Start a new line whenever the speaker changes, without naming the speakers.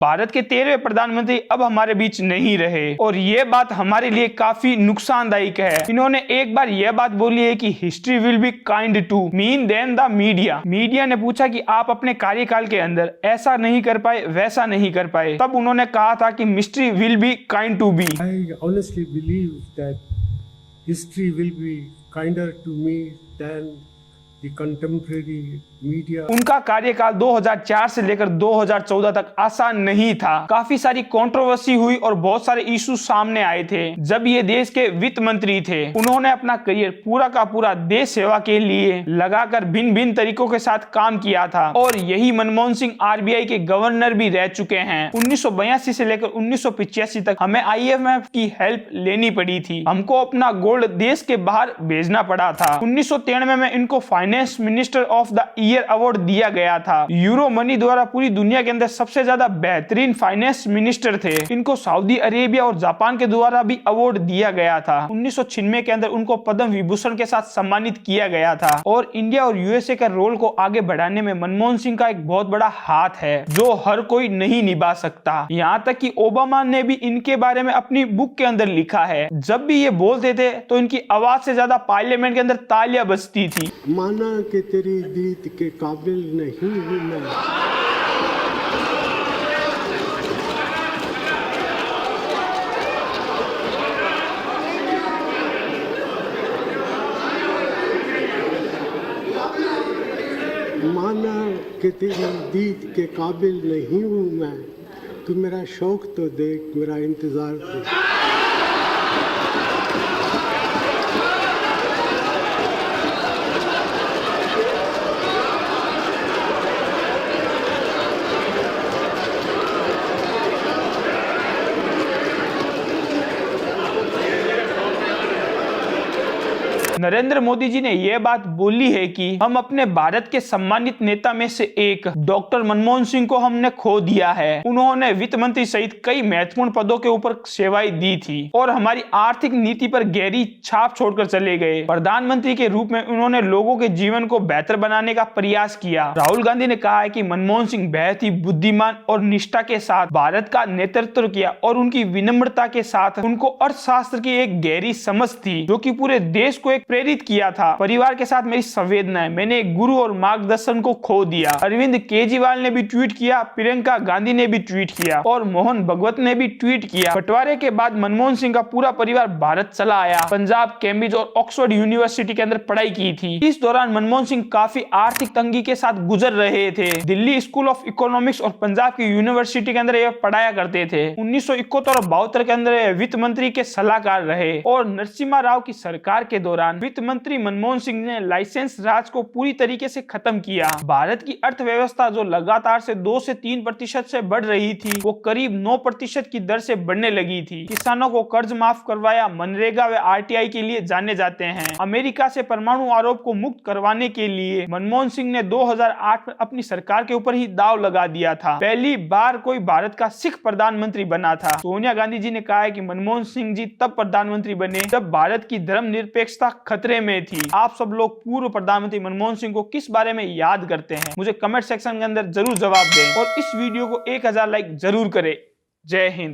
भारत के 13वें प्रधानमंत्री अब हमारे बीच नहीं रहे और ये बात हमारे लिए काफी नुकसानदायक है। इन्होंने एक बार यह बात बोली है कि history will be kind to me than the media. Media ने पूछा कि आप अपने कार्यकाल के अंदर ऐसा नहीं कर पाए, वैसा नहीं कर पाए, तब उन्होंने कहा था कि history will be kind to be.
I honestly believe that history will be kinder to me than the contemporary media.
उनका कार्यकाल 2004 से लेकर 2014 तक आसान नहीं था। काफी सारी कंट्रोवर्सी हुई और बहुत सारे इशू सामने आए थे। जब ये देश के वित्त मंत्री थे, उन्होंने अपना करियर पूरा का पूरा देश सेवा के लिए लगाकर भिन्न भिन्न तरीकों के साथ काम किया था और यही मनमोहन सिंह आरबीआई के गवर्नर भी रह चुके हैं। 1982 से लेकर 1985 तक हमें आईएमएफ की हेल्प लेनी पड़ी थी। हमको अपना गोल्ड देश के बाहर भेजना पड़ा था। 1993 में इनको finance minister of the year award दिया गया था। यूरो मनी द्वारा पूरी दुनिया के अंदर सबसे ज्यादा बेहतरीन फाइनेंस मिनिस्टर थे। इनको सऊदी अरेबिया और जापान के द्वारा भी अवार्ड दिया गया था। 1996 के अंदर उनको पद्म विभूषण के साथ सम्मानित किया गया था और इंडिया और यूएसए के रोल को आगे बढ़ाने में मनमोहन सिंह का एक बहुत बड़ा हाथ है जो हर कोई नहीं निभा सकता। यहाँ तक कि ओबामा ने भी इनके बारे में अपनी बुक के अंदर लिखा है। जब भी ये बोलते थे तो इनकी आवाज से ज्यादा पार्लियामेंट के अंदर तालियां बजती थी।
माना कि तेरी जीत के काबिल नहीं हूं मैं। माना कि तेरी जीत के काबिल नहीं हूं मैं। तू मेरा शौक तो देख, मेरा इंतजार देख।
नरेंद्र मोदी जी ने यह बात बोली है कि हम अपने भारत के सम्मानित नेता में से एक डॉक्टर मनमोहन सिंह को हमने खो दिया है। उन्होंने वित्त मंत्री सहित कई महत्वपूर्ण पदों के ऊपर सेवाएं दी थी और हमारी आर्थिक नीति पर गहरी छाप छोड़कर चले गए। प्रधानमंत्री के रूप में उन्होंने लोगों के जीवन को बेहतर बनाने का प्रयास किया। राहुल गांधी ने कहा है कि मनमोहन सिंह बेहद ही बुद्धिमान और निष्ठा के साथ भारत का नेतृत्व किया और उनकी विनम्रता के साथ उनको अर्थशास्त्र की एक गहरी समझ थी जो कि पूरे देश को एक प्रेरित किया था। परिवार के साथ मेरी संवेदना है, मैंने एक गुरु और मार्गदर्शन को खो दिया। अरविंद केजरीवाल ने भी ट्वीट किया, प्रियंका गांधी ने भी ट्वीट किया और मोहन भगवत ने भी ट्वीट किया। बंटवारे के बाद मनमोहन सिंह का पूरा परिवार भारत चला आया। पंजाब, कैम्ब्रिज और ऑक्सफोर्ड यूनिवर्सिटी के अंदर पढ़ाई की थी। इस दौरान मनमोहन सिंह काफी आर्थिक तंगी के साथ गुजर रहे थे। दिल्ली स्कूल ऑफ इकोनॉमिक्स और पंजाब की यूनिवर्सिटी के अंदर ये पढ़ाया करते थे। 1971 और 72 के अंदर वित्त मंत्री के सलाहकार रहे और नरसिम्हा राव की सरकार के दौरान वित्त मंत्री मनमोहन सिंह ने लाइसेंस राज को पूरी तरीके से खत्म किया। भारत की अर्थव्यवस्था जो लगातार से 2 से 3% से बढ़ रही थी, वो करीब 9% की दर से बढ़ने लगी थी। किसानों को कर्ज माफ करवाया। मनरेगा व आरटीआई के लिए जाने जाते हैं। अमेरिका से परमाणु आरोप को मुक्त करवाने के लिए मनमोहन सिंह ने 2008 में अपनी सरकार के ऊपर ही दाव लगा दिया था। पहली बार कोई भारत का सिख प्रधानमंत्री बना था। सोनिया गांधी जी ने कहा है कि मनमोहन सिंह जी तब प्रधानमंत्री बने जब भारत की धर्मनिरपेक्षता खतरे में थी। आप सब लोग पूर्व प्रधानमंत्री मनमोहन सिंह को किस बारे में याद करते हैं? मुझे कमेंट सेक्शन के अंदर जरूर जवाब दें और इस वीडियो को 1000 लाइक जरूर करें। जय हिंद।